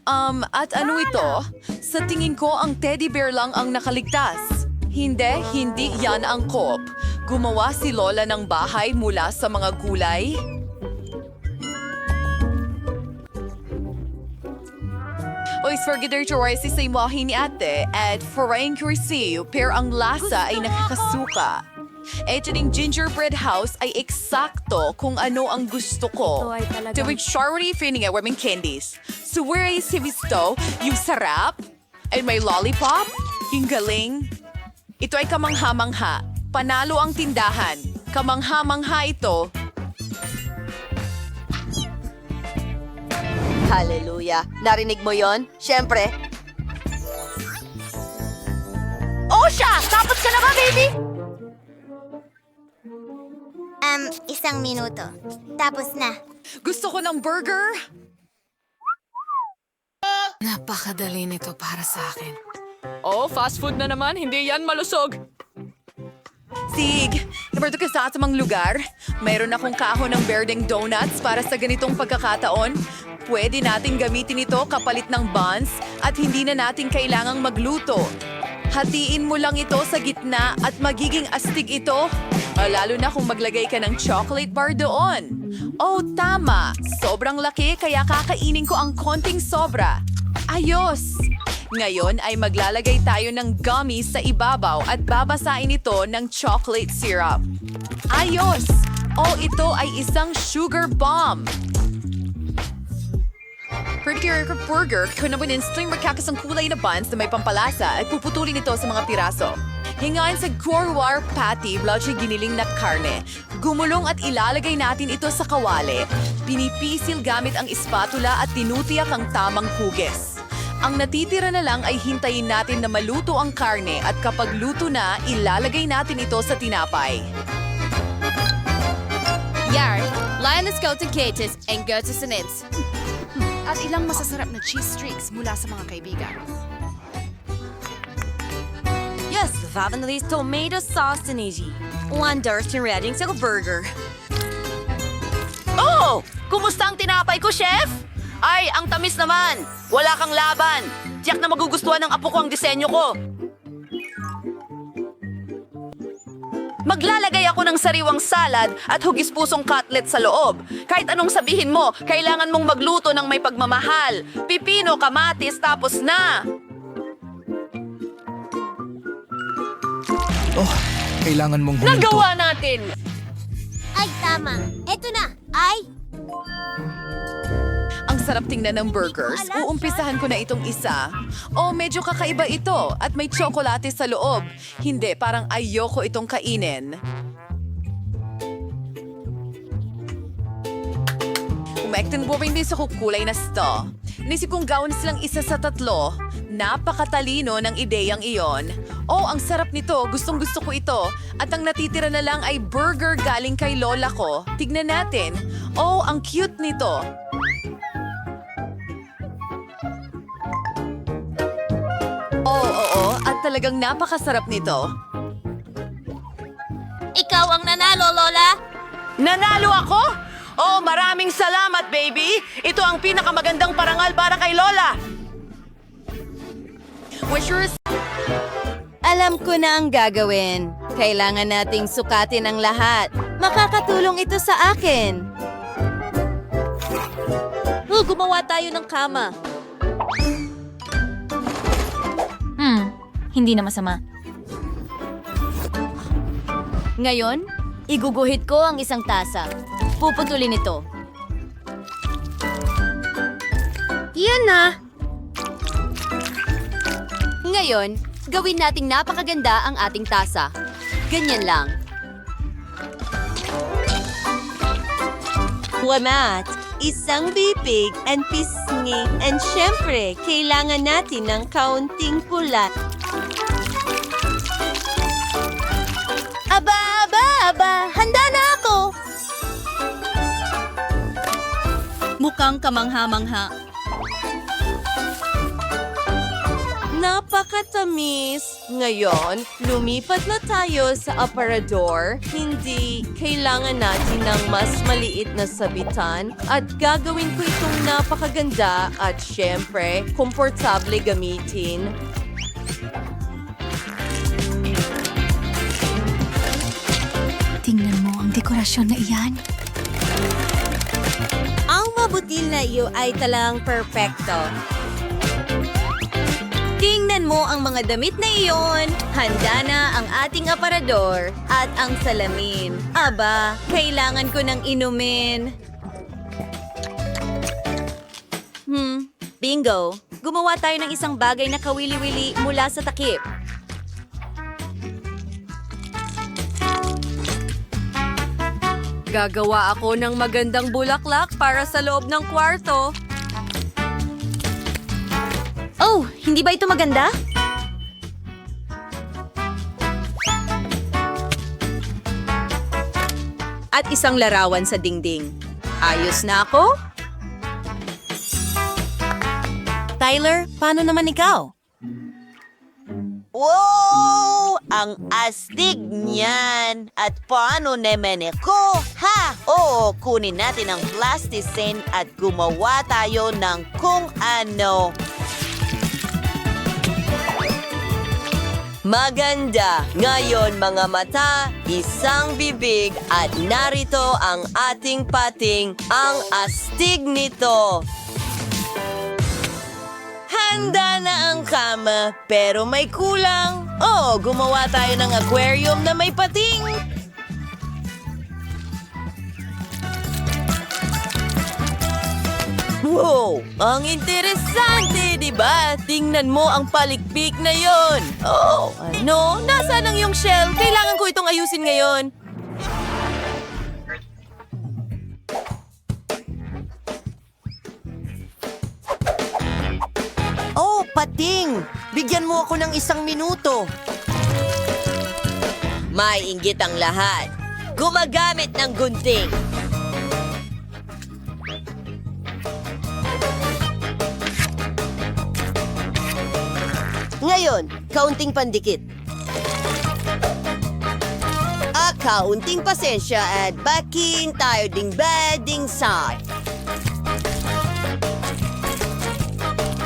At ano ito? Sa tingin ko, ang teddy bear lang ang nakaligtas. Hindi yan ang coop. Gumawa si Lola ng bahay mula sa mga gulay. Oy, sforgider si sa imahe ni ate at foreign cursiw pero ang lasa ay nakakasuka. Ito ding gingerbread house ay eksakto kung ano ang gusto ko. Ito ay talagang- Tuwing charity feeling ay warming candies. So where is si Visto? Yung sarap? Ay may lollipop? Yung galing. Ito ay kamangha-mangha. Panalo ang tindahan. Kamangha-mangha ito. Hallelujah. Narinig mo yon? Siyempre. Osha! Tapos ka na ba, baby? Isang minuto. Tapos na. Gusto ko ng burger. Napakadali nito para sa akin. Oh, fast food na naman. Hindi yan malusog. Sig, nabarto ka sa atamang lugar. Mayroon akong kahon ng berdeng donuts para sa ganitong pagkakataon. Pwede natin gamitin ito kapalit ng buns at hindi na natin kailangang magluto. Hatiin mo lang ito sa gitna at magiging astig ito. Lalo na kung maglagay ka ng chocolate bar doon. Oh, tama. Sobrang laki kaya kakainin ko ang konting sobra. Ayos! Ngayon ay maglalagay tayo ng gummies sa ibabaw at babasain ito ng chocolate syrup. Ayos! Oh, ito ay isang sugar bomb. Prettier burger, kunabunin sling makakasang kulay na buns na may pampalasa at puputulin ito sa mga piraso. Hingain sa kurwar patty, blauche giniling na karne. Gumulong at ilalagay natin ito sa kawali. Pinipisil gamit ang espatula at tinutiyak ang tamang hugis. Ang natitira na lang ay hintayin natin na maluto ang karne at kapag luto na, ilalagay natin ito sa tinapay. Yar, lioness go to Katis and go to Sanits. At ilang masasarap na cheese streaks mula sa mga kaibigan. Yes, Vavanelli's tomato sauce and easy. Wonders to reading sa burger. Oh! Kumusta ang tinapay ko, chef? Ay, ang tamis naman. Wala kang laban. Tiyak na magugustuhan ng apo ko ang disenyo ko. Maglalagay ako ng sariwang salad at hugis-pusong cutlet sa loob. Kahit anong sabihin mo, kailangan mong magluto ng may pagmamahal. Pipino, kamatis, tapos na. Oh, kailangan mong huminto. Nagawa natin! Ay, tama. Eto na. Ay, Ang sarap tingnan ng burgers. Uumpisahan ko na itong isa. Oh, medyo kakaiba ito at may tsokolate sa loob. Hindi, parang ayoko itong kainin. Umektin mo rin din sa kukulay na sto. Nisip kong gawin silang isa sa tatlo. Napakatalino ng ideyang iyon. Oh, ang sarap nito. Gustong-gusto ko ito. At ang natitira na lang ay burger galing kay lola ko. Tignan natin. Oh, ang cute nito. Oo, at talagang napakasarap nito. ikaw ang nanalo, Lola. Nanalo ako? Oh, maraming salamat, baby! Ito ang pinakamagandang parangal para kay Lola! Wishers, Alam ko na ang gagawin. Kailangan nating sukatin ang lahat. Makakatulong ito sa akin. Gumawa tayo ng kama. Hindi na masama. Ngayon, iguguhit ko ang isang tasa. Puputulin ito. Yan na! Ngayon, gawin nating napakaganda ang ating tasa. Ganyan lang. Wamat, isang bibig and pisngi, and syempre, kailangan natin ng kaunting pula. Aba! Handa na ako! Mukhang kamangha-mangha. Napakatamis. Ngayon, lumipat na tayo sa aparador. Hindi kailangan natin ng mas maliit na sabitan at gagawin ko itong napakaganda at syempre, komportable gamitin. Tingnan mo ang dekorasyon na iyan. Ang mabutil na iyo ay talang perpekto. Tingnan mo ang mga damit na iyon. Handa na ang ating aparador at ang salamin. Aba, kailangan ko ng inumin. Bingo. gumawa tayo ng isang bagay na kawili-wili mula sa takip. Gagawa ako ng magandang bulaklak para sa loob ng kwarto. Oh, hindi ba ito maganda? At isang larawan sa dingding. Ayos na ako? Tyler, paano naman ikaw? Wow! Ang astig niyan! At paano naman ako? Ha! Oo, kunin natin ang plasticine at gumawa tayo ng kung ano. Maganda! Ngayon mga mata, isang bibig at narito ang ating pating, ang astig nito. Handa na ang kama, pero may kulang. Oh, gumawa tayo ng aquarium na may pating. Wow! Ang interesante, di ba? Tingnan mo ang palikpik na yon. Oh, ano? Nasaan ang iyong shell? Kailangan ko itong ayusin ngayon. Oh, pating! Bigyan mo ako ng 1 minuto. May inggit ang lahat. Gumagamit ng gunting. Ngayon, kaunting pandikit. Kaunting pasensya at bakin tayo ding bading side.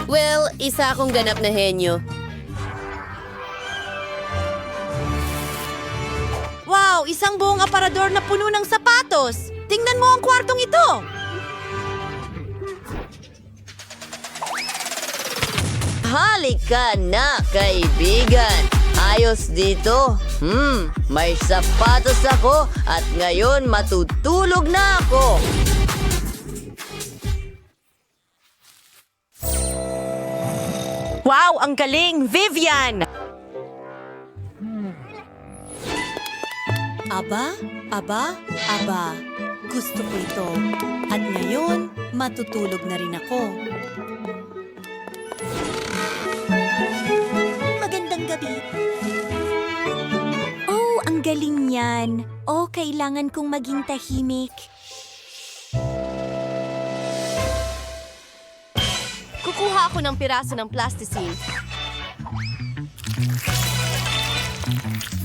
Well, isa akong ganap na henyo. Wow, isang buong aparador na puno ng sapatos. Tingnan mo ang kwartong ito. Halika na, kaibigan. Ayos dito. May sapatos ako at ngayon matutulog na ako. Wow, ang galing! Vivian! Aba. Gusto ko ito. At ngayon, matutulog na rin ako. Magandang gabi. Oh, ang galing niyan. Oh, kailangan kong maging tahimik. Kukuha ako ng piraso ng plasticine.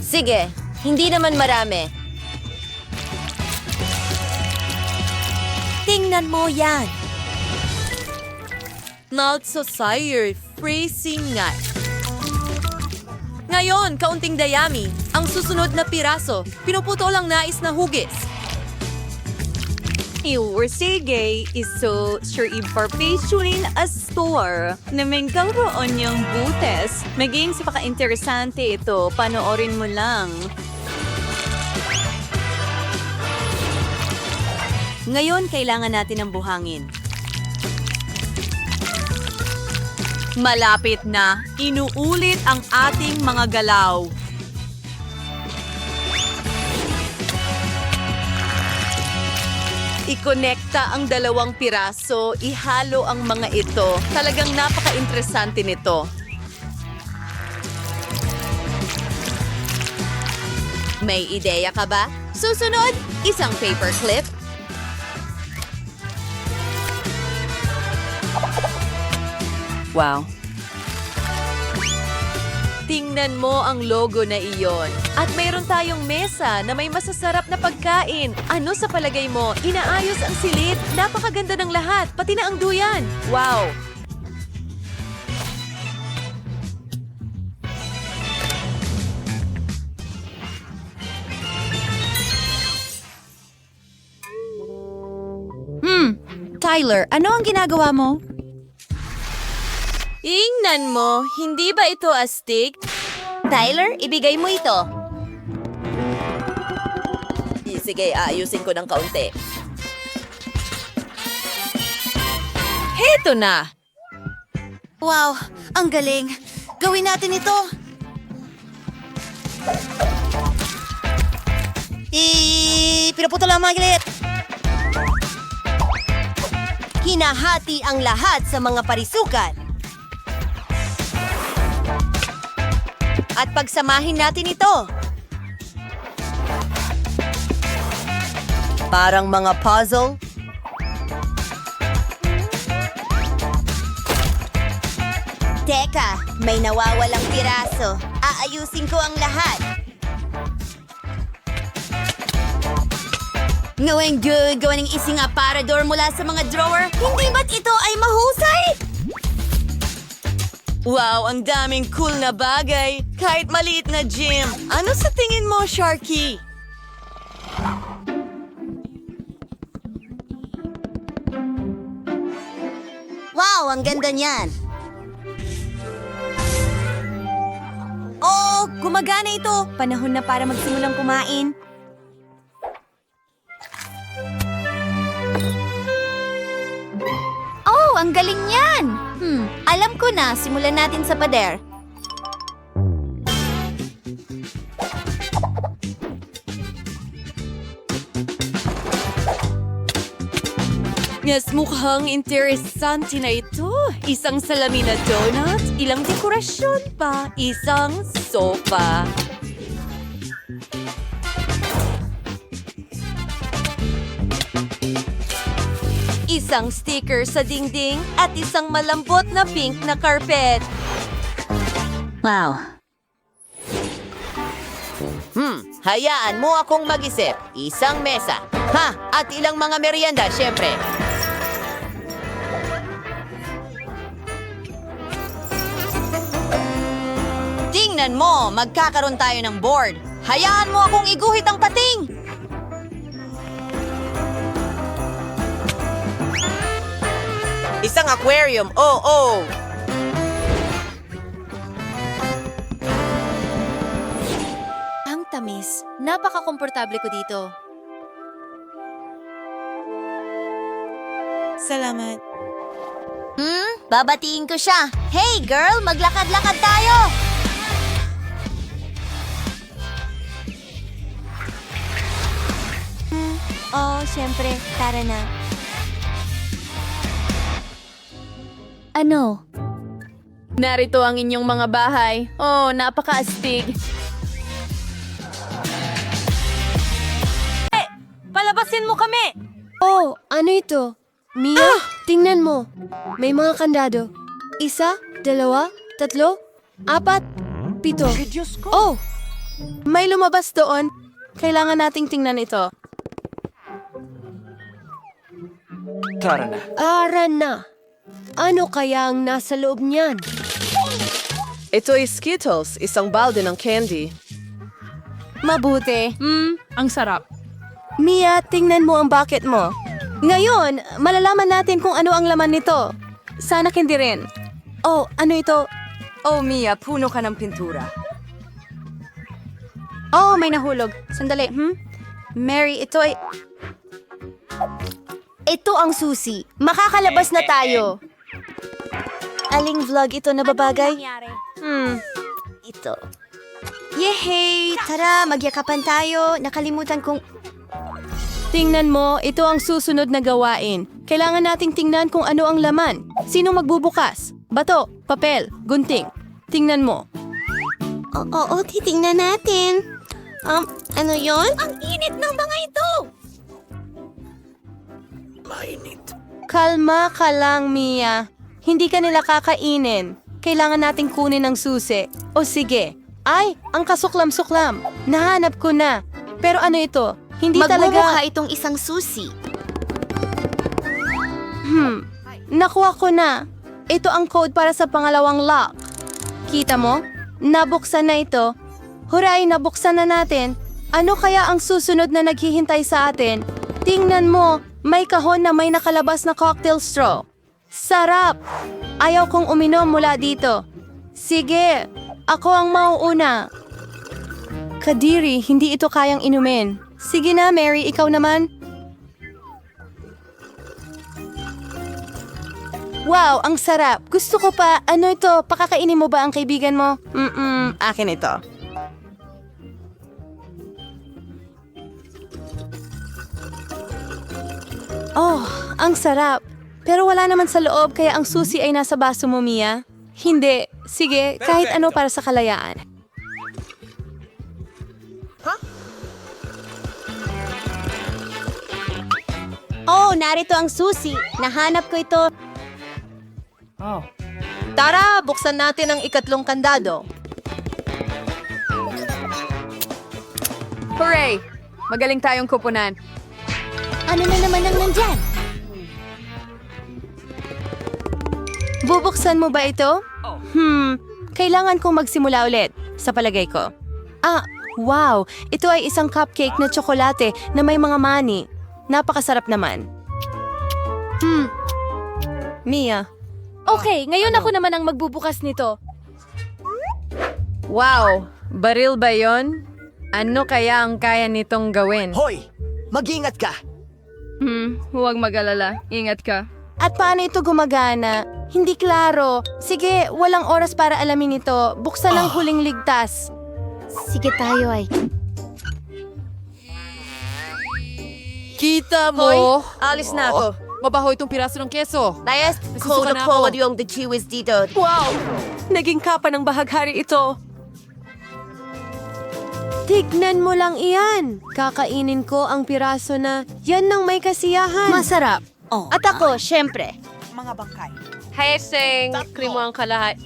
Sige, hindi naman marami. Tingnan mo yan. Not so sire, freezing nga. Ngayon, kaunting dayami. Ang susunod na piraso, pinuputo lang nais na hugis. Or sige, iso sure information a store na may karoon yung butes. Maging sa paka-interesante ito, panoorin mo lang. Ngayon, kailangan natin ng buhangin. Malapit na, inuulit ang ating mga galaw. Ikonekta ang 2 piraso, ihalo ang mga ito. Talagang napaka-interesante nito. May ideya ka ba? Susunod, isang paperclip. Wow. Tingnan mo ang logo na iyon. At mayroon tayong mesa na may masasarap na pagkain. Ano sa palagay mo? Inaayos ang silid. Napakaganda ng lahat, pati na ang duyan. Wow! Tyler, ano ang ginagawa mo? Ingnan mo, hindi ba ito astig? Tyler, ibigay mo ito. Sige, ayusin ko ng kaunti. Heto na! Wow, ang galing. Gawin natin ito. Pinaputol ang mga gilit. Hinahati ang lahat sa mga parisukat. At pagsamahin natin ito. Parang mga puzzle. Teka, may nawawalang piraso. Aayusin ko ang lahat. Ngawing good, gawa ng isang aparador mula sa mga drawer. Hindi ba't ito ay mahusay? Wow, ang daming cool na bagay. Kahit maliit na gym. Ano sa tingin mo, Sharky? Wow, ang ganda niyan. Oh, gumagana ito. Panahon na para magsimulang kumain. Oh, ang galing niyan. Alam ko na. Simulan natin sa pader. Yes, mukhang interesante na ito. Isang salamin na donut, ilang dekorasyon pa, isang sofa. Isang sticker sa dingding at isang malambot na pink na carpet. Wow. Hayaan mo akong mag-isip. Isang mesa. At ilang mga merienda, syempre. Tingnan mo, magkakaroon tayo ng board. Hayaan mo akong iguhit ang pating. Isang aquarium. Oh. Ang tamis. Napaka-komportable ko dito. Salamat. Babatiin ko siya. Hey girl, maglakad-lakad tayo. Oh, syempre. Tara na. Ano? Narito ang inyong mga bahay. Oh, napaka-astig. Palabasin mo kami! Oh, ano ito? Mia, tingnan mo. May mga kandado. 1, 2, 3, 4, 7. Oh! May lumabas doon. Kailangan nating tingnan ito. Ara na. Ano kaya ang nasa loob niyan? Ito ay Skittles, isang balde ng candy. Mabuti. Ang sarap. Mia, tingnan mo ang bucket mo. Ngayon, malalaman natin kung ano ang laman nito. Sana hindi rin. Oh, ano ito? Oh, Mia, puno ka ng pintura. Oh, may nahulog. Sandali. Mary, ito ay... Ito ang susi. Makakalabas na tayo. Aling vlog ito na babagay? Ito. Yehey! Tara, magyakapan tayo. Nakalimutan kong... Tingnan mo, ito ang susunod na gawain. Kailangan nating tingnan kung ano ang laman. Sino magbubukas? Bato, papel, gunting. Tingnan mo. Oo, titingnan natin. Ano yon? Ang init ng mga ito! Kalma ka lang, Mia. Hindi ka nila kakainin. Kailangan nating kunin ang susi. O sige. Ay, ang kasuklam-suklam. Nahanap ko na. Pero ano ito? Hindi talaga... itong isang susi. Nakuha ko na. Ito ang code para sa pangalawang lock. Kita mo? Nabuksan na ito. Huray, nabuksan na natin. Ano kaya ang susunod na naghihintay sa atin? Tingnan mo, may kahon na may nakalabas na cocktail straw. Sarap! Ayaw kong uminom mula dito. Sige, ako ang mauuna. Kadiri, hindi ito kayang inumin. Sige na, Mary, ikaw naman. Wow, ang sarap. Gusto ko pa. Ano ito? Pakakainin mo ba ang kaibigan mo? Akin ito. Oh, ang sarap. Pero wala naman sa loob kaya ang susi ay nasa baso mo, Mia. Hindi. Sige, kahit ano para sa kalayaan. Oh, narito ang susi. Nahanap ko ito. Tara, buksan natin ang ikatlong kandado. Hooray! Magaling tayong kupunan. Ano na naman ang nandyan? Bubuksan mo ba ito? Kailangan kong magsimula ulit, sa palagay ko. Wow! Ito ay isang cupcake na tsokolate na may mga mani. Napakasarap naman. Mia. Okay, ngayon ako naman ang magbubukas nito. Wow! Baril ba yon? Ano kaya ang kaya nitong gawin? Hoy! Mag-ingat ka! Huwag mag-alala. Ingat ka. At paano ito gumagana? Hindi klaro. Sige, walang oras para alamin ito. Buksan ang huling ligtas. Sige tayo ay. Kita mo? Hoy, alis na ako. Mabaho itong piraso ng keso. Layas, Nasusuka na ako. yung the chewies dito. Wow! Naging kapa ng bahaghari ito. Tignan mo lang iyan. Kakainin ko ang piraso na yan ng may kasiyahan. Masarap. At ako, syempre. Hey, Sing. Krimo ang kalahat.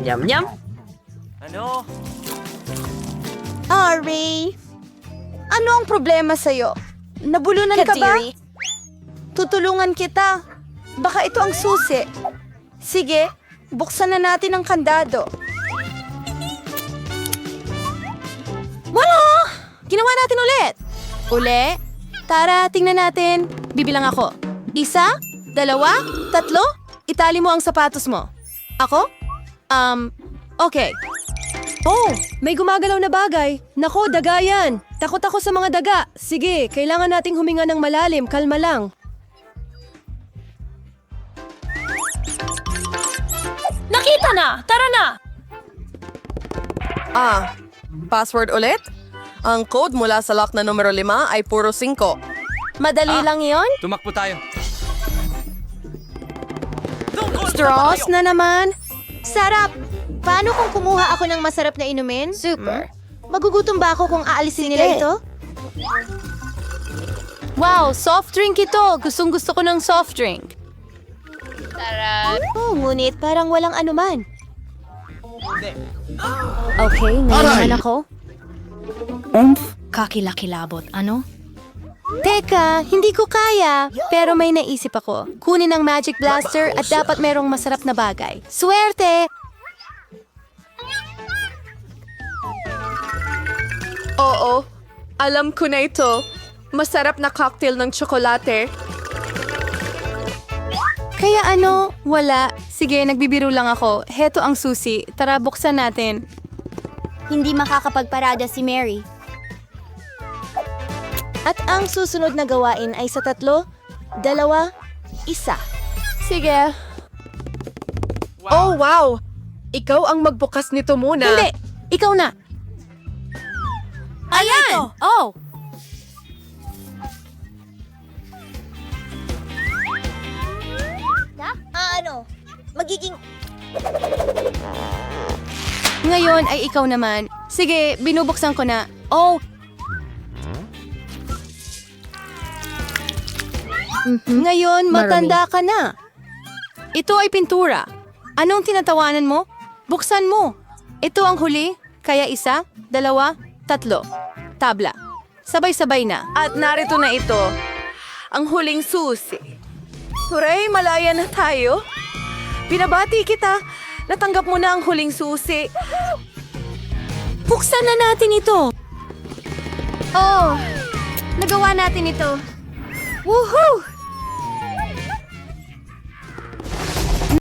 Yum-yum. Ano? Ari, ano ang problema sa'yo? Nabulunan ka ba? Kadiri. Tutulungan kita. Baka ito ang susi. Sige, buksan na natin ang kandado. Wala! Ginawa natin ulit. Uli? Tara, tingnan natin. Bibilang ako. 1, 2, 3. Itali mo ang sapatos mo. Ako? Okay. Oh, may gumagalaw na bagay. Nako, daga yan. Takot ako sa mga daga. Sige, kailangan nating huminga ng malalim. Kalma lang. Nakita na! Tara na! Password ulit? Ang code mula sa lock na numero 5 ay puro 5. Madali lang yon. Tumakbo tayo. Straws na naman. Sarap! Paano kung kumuha ako ng masarap na inumin? Super. Magugutom ba ako kung aalisin nila ito? Wow, soft drink ito. Gustong gusto ko ng soft drink. Oh, ngunit parang walang anuman. Okay, ngayon naman ako. Kakilakilabot, ano? Teka, hindi ko kaya. Pero may naisip ako. Kunin ang Magic Blaster at dapat merong masarap na bagay. Swerte! Oo, alam ko na ito. Masarap na cocktail ng tsokolate. Kaya ano, wala. Sige, nagbibiro lang ako. Heto ang susi. Tara, buksan natin. Hindi makakapagparada si Mary. At ang susunod na gawain ay sa 3, 2, 1. Sige. Oh, wow! Ikaw ang magbukas nito muna. Hindi! Ikaw na! Ayan! Oh! Magiging... Ngayon ay ikaw naman. Sige, binubuksan ko na. Oh! Ngayon, matanda ka na. Ito ay pintura. Anong tinatawanan mo? Buksan mo. Ito ang huli, kaya 1, 2, 3. Tabla. Sabay-sabay na. At narito na ito, ang huling susi. Hooray, malaya na tayo. Binabati kita. Natanggap mo na ang huling susi. Buksan na natin ito. Oh! Nagawa natin ito. Woohoo!